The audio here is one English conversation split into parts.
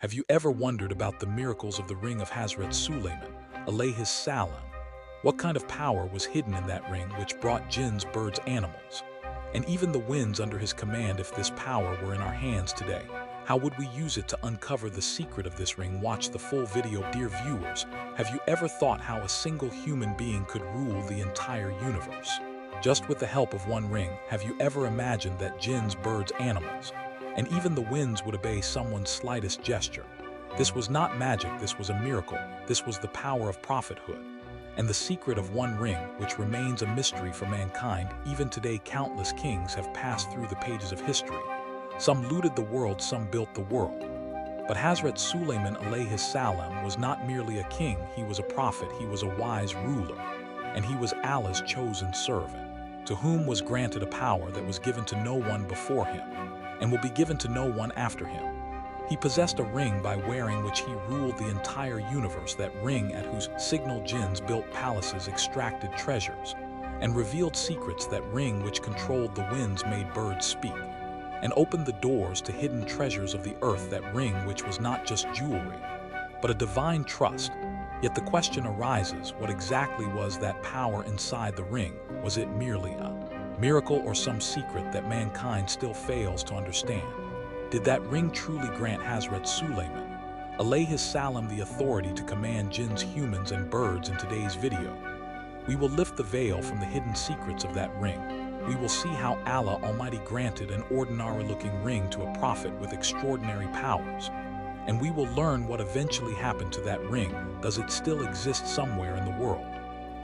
Have you ever wondered about the miracles of the ring of Hazrat Sulaiman, alayhis salam? What kind of power was hidden in that ring which brought jinns, birds, animals, and even the winds under his command? If this power were in our hands today, how would we use it to uncover the secret of this ring? Watch the full video. Dear viewers, have you ever thought how a single human being could rule the entire universe? Just with the help of one ring, have you ever imagined that jinns, birds, animals, and even the winds would obey someone's slightest gesture? This was not magic, this was a miracle. This was the power of prophethood and the secret of one ring, which remains a mystery for mankind. Even today, countless kings have passed through the pages of history. Some looted the world, some built the world. But Hazrat Sulaiman alayhis salam was not merely a king, he was a prophet, he was a wise ruler, and he was Allah's chosen servant, to whom was granted a power that was given to no one before him, and will be given to no one after him. He possessed a ring by wearing which he ruled the entire universe, that ring at whose signal jinns built palaces, extracted treasures, and revealed secrets, that ring which controlled the winds, made birds speak, and opened the doors to hidden treasures of the earth, that ring which was not just jewelry, but a divine trust. Yet the question arises, what exactly was that power inside the ring? Was it merely a miracle or some secret that mankind still fails to understand? Did that ring truly grant Hazrat Sulaiman alayhis salam the authority to command jinns, humans, and birds? In today's video, we will lift the veil from the hidden secrets of that ring. We will see how Allah Almighty granted an ordinary-looking ring to a prophet with extraordinary powers. And we will learn what eventually happened to that ring. Does it still exist somewhere in the world?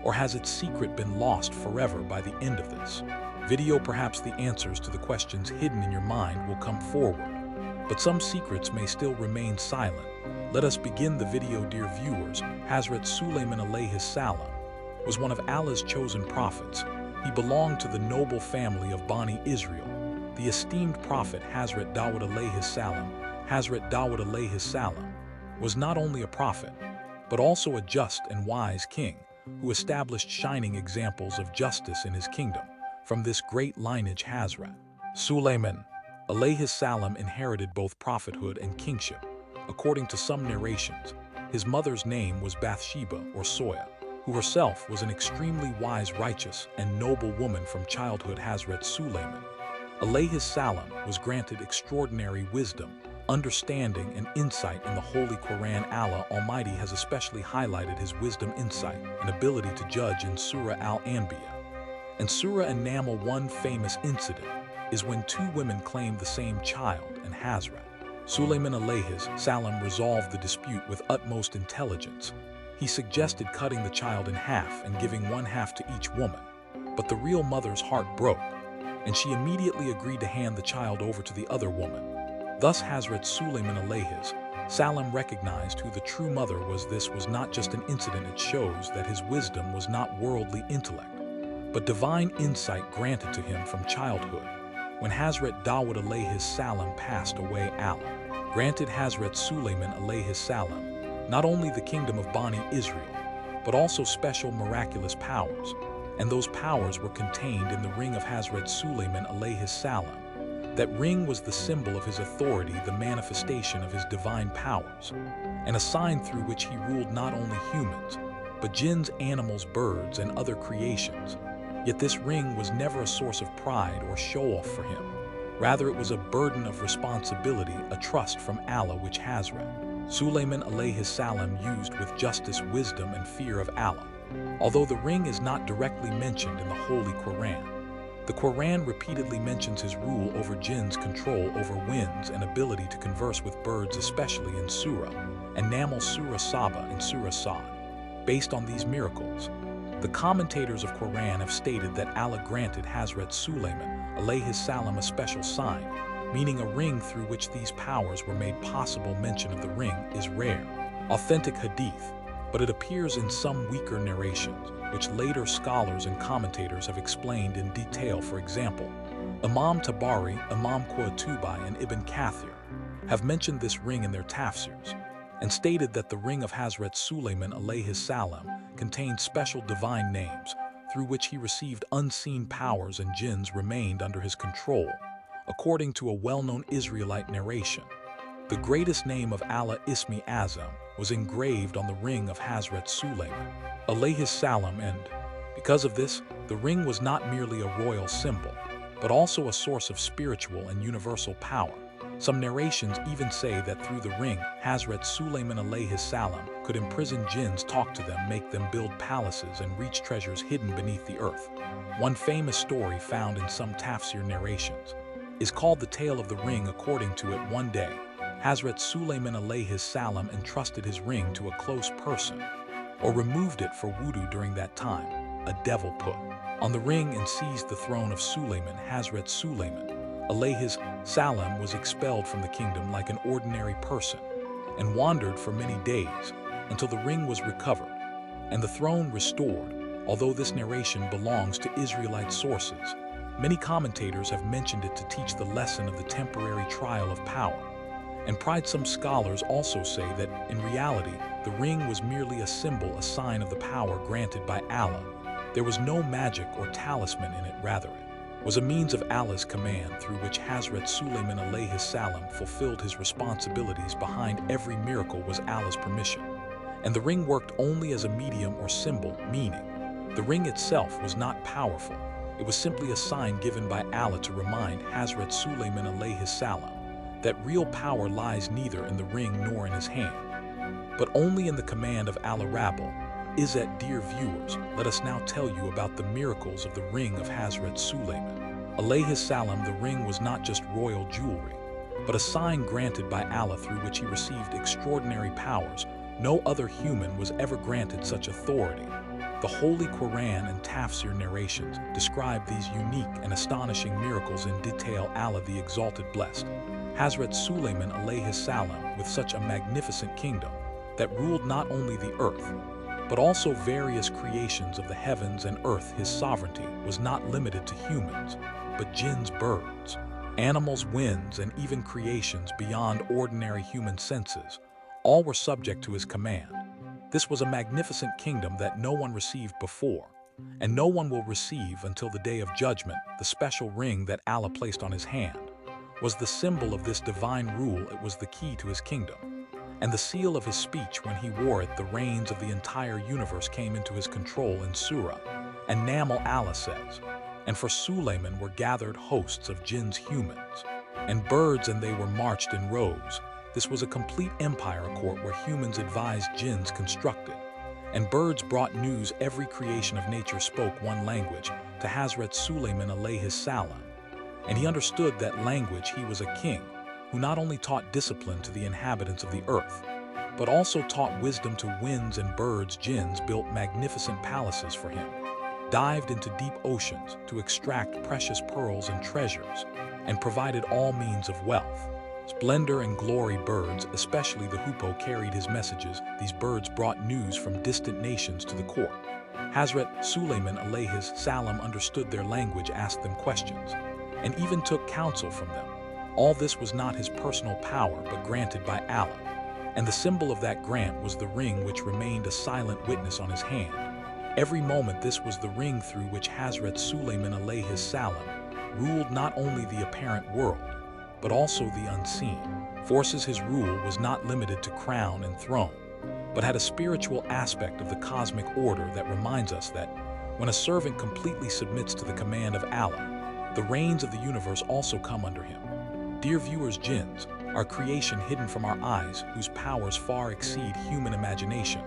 Or has its secret been lost forever by the end of this video? Perhaps the answers to the questions hidden in your mind will come forward, but some secrets may still remain silent. Let us begin the video. Dear viewers, Hazrat Sulaiman alayhis salam was one of Allah's chosen prophets. He belonged to the noble family of Bani Israel. The esteemed prophet Hazrat Dawud alayhis salam, Hazrat Dawud alayhis salam, was not only a prophet, but also a just and wise king who established shining examples of justice in his kingdom. From this great lineage, Hazrat Sulaiman alayhis salam inherited both prophethood and kingship. According to some narrations, his mother's name was Bathsheba or Soya, who herself was an extremely wise, righteous, and noble woman. From childhood, Hazrat Sulaiman alayhis salam was granted extraordinary wisdom, understanding, and insight in the Holy Quran. Allah Almighty has especially highlighted his wisdom, insight, and ability to judge in Surah Al-Anbiya and Surah An-Naml. One famous incident is when two women claimed the same child, and Hazrat Sulaiman alayhis salam resolved the dispute with utmost intelligence. He suggested cutting the child in half and giving one half to each woman, but the real mother's heart broke, and she immediately agreed to hand the child over to the other woman. Thus Hazrat Sulaiman alayhis salam recognized who the true mother was. This was not just an incident, it shows that his wisdom was not worldly intellect, but divine insight granted to him from childhood. When Hazrat Dawud alayhis salam passed away, Allah granted Hazrat Sulaiman alayhis salam not only the kingdom of Bani Israel, but also special miraculous powers, and those powers were contained in the ring of Hazrat Sulaiman alayhis salam. That ring was the symbol of his authority, the manifestation of his divine powers, and a sign through which he ruled not only humans, but jinns, animals, birds, and other creations. Yet this ring was never a source of pride or show-off for him. Rather, it was a burden of responsibility, a trust from Allah which Hazrat Sulaiman alayhis salam used with justice, wisdom, and fear of Allah. Although the ring is not directly mentioned in the Holy Quran, the Quran repeatedly mentions his rule over jinns, control over winds, and ability to converse with birds, especially in Surah An-Naml, Surah Saba, and Surah Saad. Based on these miracles, the commentators of Quran have stated that Allah granted Hazrat Sulaiman alayhis salam a special sign, meaning a ring through which these powers were made possible. Mention of the ring is rare, authentic hadith, but it appears in some weaker narrations, which later scholars and commentators have explained in detail. For example, Imam Tabari, Imam Qurtubi, and Ibn Kathir have mentioned this ring in their tafsirs, and stated that the ring of Hazrat Sulaiman alayhis salam contained special divine names through which he received unseen powers, and jinns remained under his control. According to a well-known Israelite narration, The greatest name of Allah, Ism-e-Azam, was engraved on the ring of Hazrat Sulaiman, alayhis salam, and because of this, the ring was not merely a royal symbol, but also a source of spiritual and universal power. Some narrations even say that through the ring, Hazrat Sulaiman alayhis salam could imprison jinns, talk to them, make them build palaces, and reach treasures hidden beneath the earth. One famous story found in some tafsir narrations is called the Tale of the Ring. According to it, one day, Hazrat Sulaiman alayhis salam entrusted his ring to a close person, or removed it for wudu. During that time, a devil put on the ring and seized the throne of Sulaiman. Hazrat Sulaiman alayhis salam was expelled from the kingdom like an ordinary person and wandered for many days until the ring was recovered and the throne restored. Although this narration belongs to Israelite sources, many commentators have mentioned it to teach the lesson of the temporary trial of power and pride. Some scholars also say that, in reality, the ring was merely a symbol, a sign of the power granted by Allah. There was no magic or talisman in it, rather it was a means of Allah's command through which Hazrat Sulaiman alayhis salam fulfilled his responsibilities. Behind every miracle was Allah's permission, and the ring worked only as a medium or symbol, meaning the ring itself was not powerful. It was simply a sign given by Allah to remind Hazrat Sulaiman alayhis salam that real power lies neither in the ring nor in his hand, but only in the command of Allah. Rabble Izzat. Dear viewers, let us now tell you about the miracles of the ring of Hazrat Sulaiman alayhis salam. The ring was not just royal jewelry, but a sign granted by Allah through which he received extraordinary powers. No other human was ever granted such authority. The Holy Quran and tafsir narrations describe these unique and astonishing miracles in detail. Allah the Exalted blessed Hazrat Sulaiman alayhis salam with such a magnificent kingdom that ruled not only the earth, but also various creations of the heavens and earth. His sovereignty was not limited to humans, but jinns, birds, animals, winds, and even creations beyond ordinary human senses. All were subject to his command. This was a magnificent kingdom that no one received before, and no one will receive until the day of judgment. The special ring that Allah placed on his hand was the symbol of this divine rule. It was the key to his kingdom and the seal of his speech. When he wore it, the reins of the entire universe came into his control. In Surah An-Naml, Allah says, "And for Sulaiman were gathered hosts of jinns, humans, and birds, and they were marched in rows." This was a complete empire, a court where humans advised, jinns constructed, and birds brought news. Every creation of nature spoke one language to Hazrat Sulaiman alayhis salam, and he understood that language. He was a king who not only taught discipline to the inhabitants of the earth, but also taught wisdom to winds and birds. Jinns built magnificent palaces for him, dived into deep oceans to extract precious pearls and treasures, and provided all means of wealth, splendor, and glory. Birds, especially the hoopoe, carried his messages. These birds brought news from distant nations to the court. Hazrat Sulaiman alayhis salam understood their language, asked them questions, and even took counsel from them. All this was not his personal power, but granted by Allah, and the symbol of that grant was the ring, which remained a silent witness on his hand. Every moment, this was the ring through which Hazrat Sulaiman alayhis salam ruled not only the apparent world, but also the unseen forces. His rule was not limited to crown and throne, but had a spiritual aspect of the cosmic order that reminds us that when a servant completely submits to the command of Allah, the reins of the universe also come under him. Dear viewers, jinns are creation hidden from our eyes, whose powers far exceed human imagination.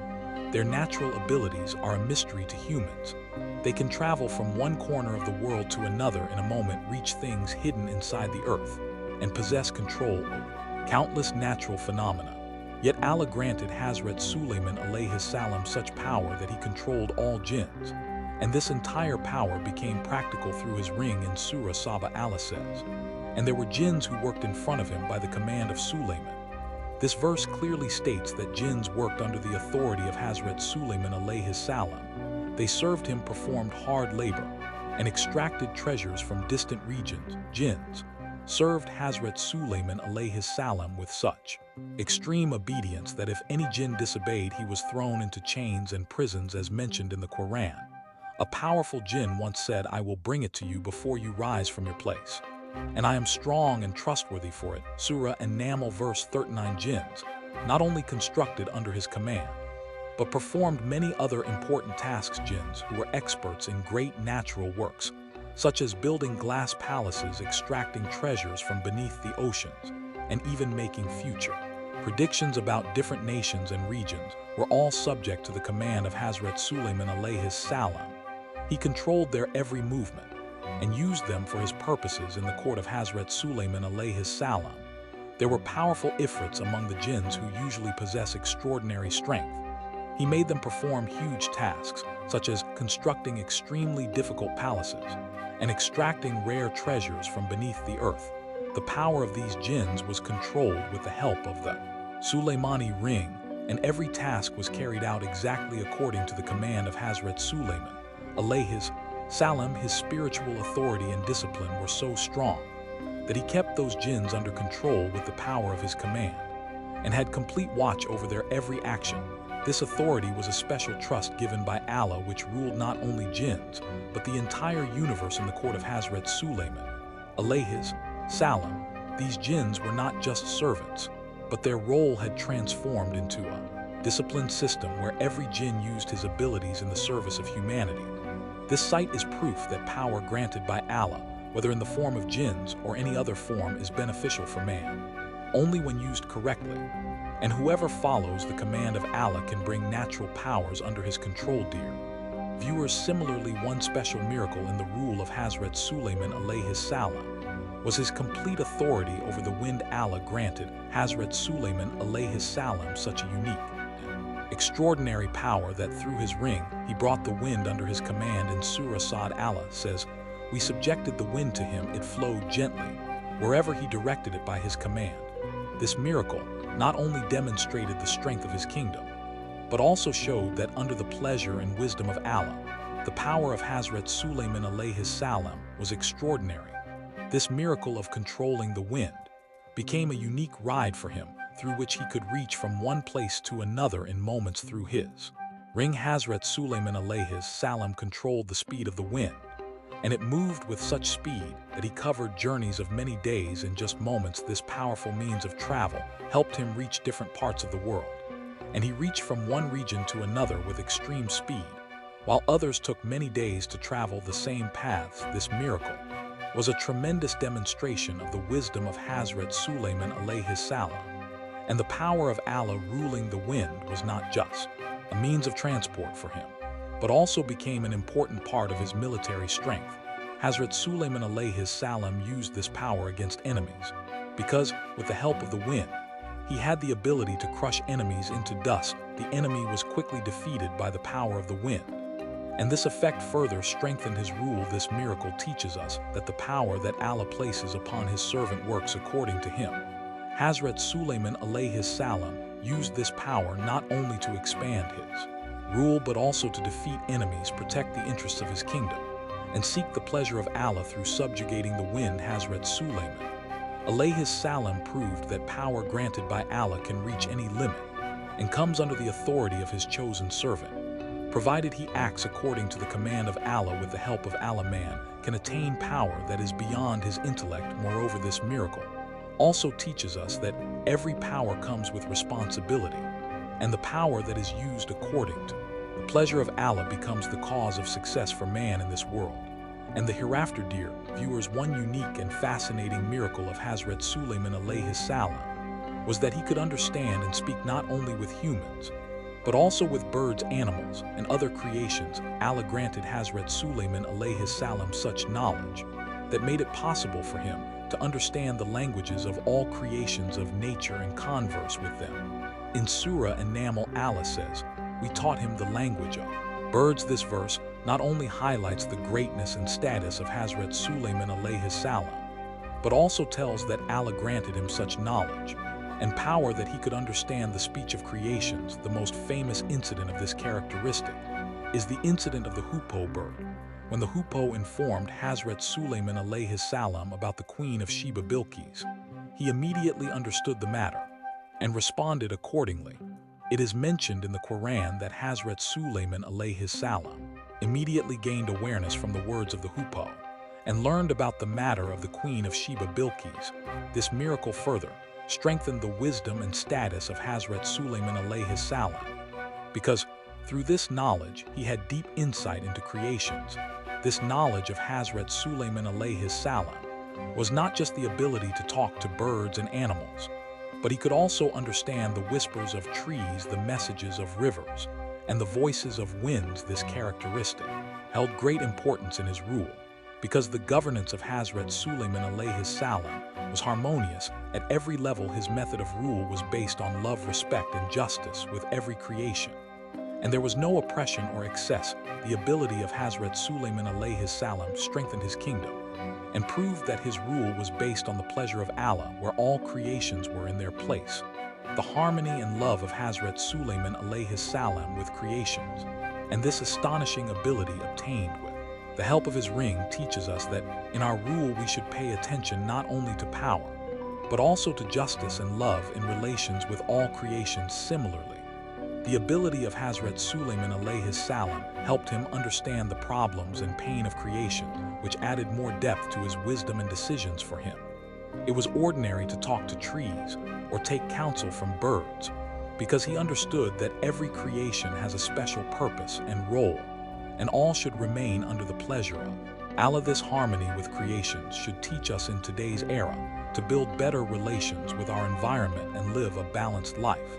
Their natural abilities are a mystery to humans. They can travel from one corner of the world to another in a moment, reach things hidden inside the earth, and possess control over countless natural phenomena. Yet Allah granted Hazrat Sulaiman alayhis salam such power that he controlled all jinns, and this entire power became practical through his ring. In Surah Saba, Allah says, "And there were jinns who worked in front of him by the command of Sulaiman." This verse clearly states that jinns worked under the authority of Hazrat Sulaiman alayhis salam. They served him, performed hard labor, and extracted treasures from distant regions. Jinns served Hazrat Sulaiman alayhis salam with such extreme obedience that if any jinn disobeyed, he was thrown into chains and prisons, as mentioned in the Quran. A powerful jinn once said, "I will bring it to you before you rise from your place." and I am strong and trustworthy for it. Surah An-Naml verse 39. Jinns not only constructed under his command, but performed many other important tasks. Jinns, who were experts in great natural works, such as building glass palaces, extracting treasures from beneath the oceans, and even making future predictions about different nations and regions, were all subject to the command of Hazrat Sulaiman alayhis salam. He controlled their every movement and used them for his purposes in the court of Hazrat Sulaiman alayhis salam. There were powerful ifrits among the jinns who usually possess extraordinary strength. He made them perform huge tasks, such as constructing extremely difficult palaces and extracting rare treasures from beneath the earth. The power of these jinns was controlled with the help of the Sulaimani ring, and every task was carried out exactly according to the command of Hazrat Sulaiman alayhis salam. His spiritual authority and discipline were so strong that he kept those jinns under control with the power of his command, and had complete watch over their every action. This authority was a special trust given by Allah, which ruled not only jinns, but the entire universe in the court of Hazrat Sulaiman alayhis salam. These jinns were not just servants, but their role had transformed into a disciplined system where every jinn used his abilities in the service of humanity. This sight is proof that power granted by Allah, whether in the form of jinns or any other form, is beneficial for man only when used correctly. And whoever follows the command of Allah can bring natural powers under his control. Dear viewers, similarly, one special miracle in the rule of Hazrat Sulaiman alayhis salam was his complete authority over the wind. Allah granted Hazrat Sulaiman alayhis salam such a unique, extraordinary power that through his ring he brought the wind under his command. In Surah Saad, Allah says, "We subjected the wind to him, it flowed gently wherever he directed it by his command." This miracle not only demonstrated the strength of his kingdom, but also showed that under the pleasure and wisdom of Allah, the power of Hazrat Sulaiman alayhis salam was extraordinary. This miracle of controlling the wind became a unique ride for him, through which he could reach from one place to another in moments. Through his ring, Hazrat Sulaiman alayhis salam controlled the speed of the wind, and it moved with such speed that he covered journeys of many days in just moments. This powerful means of travel helped him reach different parts of the world, and he reached from one region to another with extreme speed, while others took many days to travel the same paths. This miracle was a tremendous demonstration of the wisdom of Hazrat Sulaiman alayhis salam, and the power of Allah ruling the wind was not just a means of transport for him, but also became an important part of his military strength. Hazrat Sulaiman alayhis salam used this power against enemies, because, with the help of the wind, he had the ability to crush enemies into dust. The enemy was quickly defeated by the power of the wind, and this effect further strengthened his rule. This miracle teaches us that the power that Allah places upon his servant works according to him. Hazrat Sulaiman alayhis salam used this power not only to expand his rule, but also to defeat enemies, protect the interests of his kingdom, and seek the pleasure of Allah through subjugating the wind. Hazrat Sulaiman alayhis salam proved that power granted by Allah can reach any limit and comes under the authority of his chosen servant. Provided he acts according to the command of Allah with the help of Allah, man can attain power that is beyond his intellect. Moreover, this miracle also teaches us that every power comes with responsibility, and the power that is used according to the pleasure of Allah becomes the cause of success for man in this world and the hereafter. Dear viewers, one unique and fascinating miracle of Hazrat Sulaiman alayhis salam was that he could understand and speak not only with humans, but also with birds, animals, and other creations. Allah granted Hazrat Sulaiman alayhis salam such knowledge that made it possible for him to understand the languages of all creations of nature and converse with them. In Surah An-Naml, Allah says, "We taught him the language of birds." This verse not only highlights the greatness and status of Hazrat Sulaiman alayhis salam, but also tells that Allah granted him such knowledge and power that he could understand the speech of creations. The most famous incident of this characteristic is the incident of the Hoopoe bird. When the Hoopoe informed Hazrat Sulaiman alayhis salam about the Queen of Sheba Bilqis, he immediately understood the matter and responded accordingly. It is mentioned in the Quran that Hazrat Sulaiman alayhis salam immediately gained awareness from the words of the Hoopoe and learned about the matter of the Queen of Sheba Bilqis. This miracle further strengthened the wisdom and status of Hazrat Sulaiman alayhi salam, because through this knowledge he had deep insight into creations. This knowledge of Hazrat Sulaiman alayhi salam was not just the ability to talk to birds and animals, but he could also understand the whispers of trees, the messages of rivers, and the voices of winds. This characteristic held great importance in his rule, because the governance of Hazrat Sulaiman alayhi salam was harmonious at every level. His method of rule was based on love, respect, and justice with every creation, and there was no oppression or excess. The ability of Hazrat Sulaiman alayhi salam strengthened his kingdom and proved that his rule was based on the pleasure of Allah, where all creations were in their place. The harmony and love of Hazrat Sulaiman alayhi salam with creations, and this astonishing ability obtained with the help of his ring, teaches us that in our rule we should pay attention not only to power, but also to justice and love in relations with all creations. Similarly, the ability of Hazrat Sulaiman alayhi salam helped him understand the problems and pain of creation, which added more depth to his wisdom and decisions for him. It was ordinary to talk to trees or take counsel from birds, because he understood that every creation has a special purpose and role, and all should remain under the pleasure of Allah. This harmony with creations should teach us in today's era to build better relations with our environment and live a balanced life.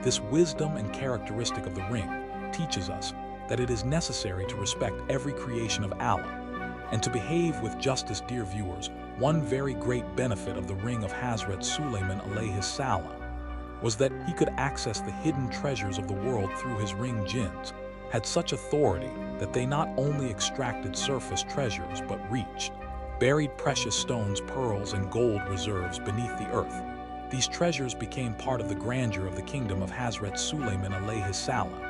This wisdom and characteristic of the ring teaches us that it is necessary to respect every creation of Allah and to behave with justice. Dear viewers, one very great benefit of the ring of Hazrat Sulaiman alayhi salam was that he could access the hidden treasures of the world through his ring. Jinns had such authority that they not only extracted surface treasures but reached buried precious stones, pearls, and gold reserves beneath the earth. These treasures became part of the grandeur of the kingdom of Hazrat Sulaiman alayhi salam,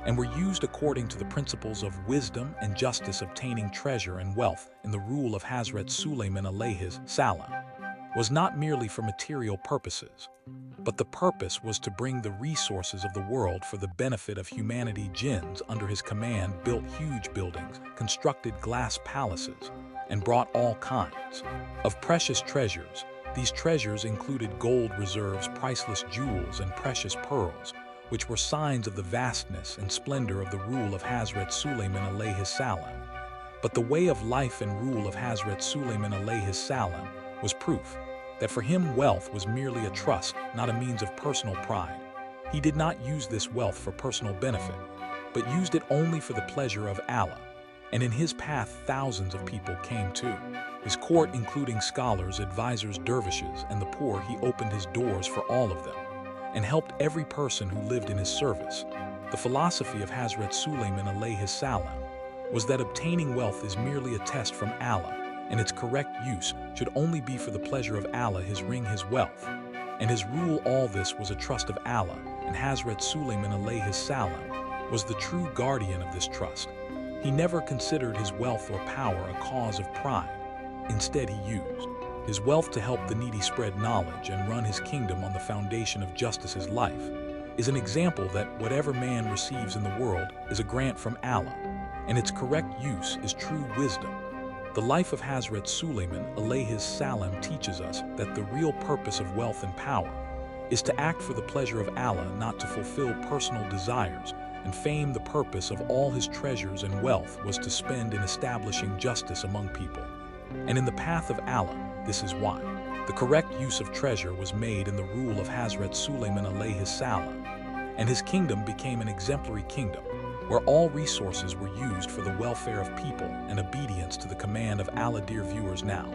and were used according to the principles of wisdom and justice. Obtaining treasure and wealth in the rule of Hazrat Sulaiman alayhi salam was not merely for material purposes, but the purpose was to bring the resources of the world for the benefit of humanity. Jinns under his command built huge buildings, constructed glass palaces, and brought all kinds of precious treasures. These treasures included gold reserves, priceless jewels, and precious pearls, which were signs of the vastness and splendor of the rule of Hazrat Sulaiman alayhi salam. But the way of life and rule of Hazrat Sulaiman alayhi salam was proof that for him wealth was merely a trust, not a means of personal pride. He did not use this wealth for personal benefit, but used it only for the pleasure of Allah. And in his path thousands of people came to his court, including scholars, advisors, dervishes, and the poor. He opened his doors for all of them and helped every person who lived in his service. The philosophy of Hazrat Sulaiman alayhi salam was that obtaining wealth is merely a test from Allah, and its correct use should only be for the pleasure of Allah. His ring, his wealth, and his rule, all this was a trust of Allah, and Hazrat Sulaiman alayhi salam was the true guardian of this trust. He never considered his wealth or power a cause of pride. Instead, he used his wealth to help the needy, spread knowledge, and run his kingdom on the foundation of justice. His life is an example that whatever man receives in the world is a grant from Allah, and its correct use is true wisdom. The life of Hazrat Sulaiman alayhi salam teaches us that the real purpose of wealth and power is to act for the pleasure of Allah, not to fulfill personal desires and fame. The purpose of all his treasures and wealth was to spend in establishing justice among people and in the path of Allah. This is why the correct use of treasure was made in the rule of Hazrat Sulaiman alayhi salam, and his kingdom became an exemplary kingdom where all resources were used for the welfare of people and obedience to the command of Allah. Dear viewers, now,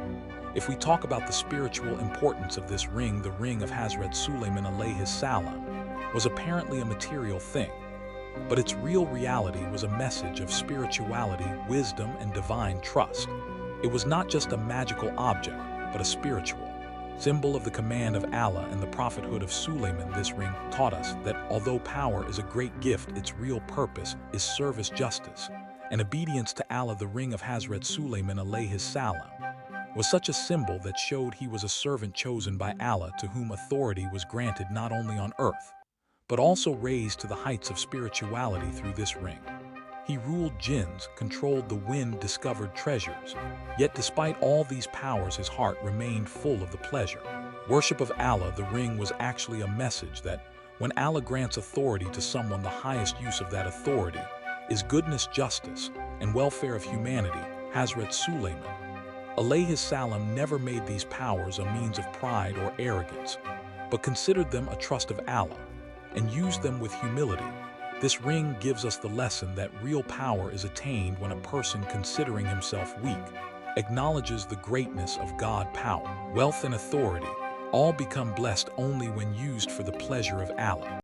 if we talk about the spiritual importance of this ring, the ring of Hazrat Sulaiman alayhi salam was apparently a material thing, but its real reality was a message of spirituality, wisdom, and divine trust. It was not just a magical object, but a spiritual symbol of the command of Allah and the prophethood of Sulaiman. This ring taught us that although power is a great gift, its real purpose is service, justice, and obedience to Allah. The ring of Hazrat Sulaiman alayhi salam was such a symbol that showed he was a servant chosen by Allah, to whom authority was granted not only on earth, but also raised to the heights of spirituality through this ring. He ruled jinns, controlled the wind, discovered treasures. Yet despite all these powers, his heart remained full of the pleasure. Worship of Allah, the ring, was actually a message that when Allah grants authority to someone, the highest use of that authority is goodness, justice, and welfare of humanity. Hazrat Sulaiman, alayhis salam, never made these powers a means of pride or arrogance, but considered them a trust of Allah and used them with humility. This ring gives us the lesson that real power is attained when a person, considering himself weak, acknowledges the greatness of God. Power, wealth, and authority all become blessed only when used for the pleasure of Allah.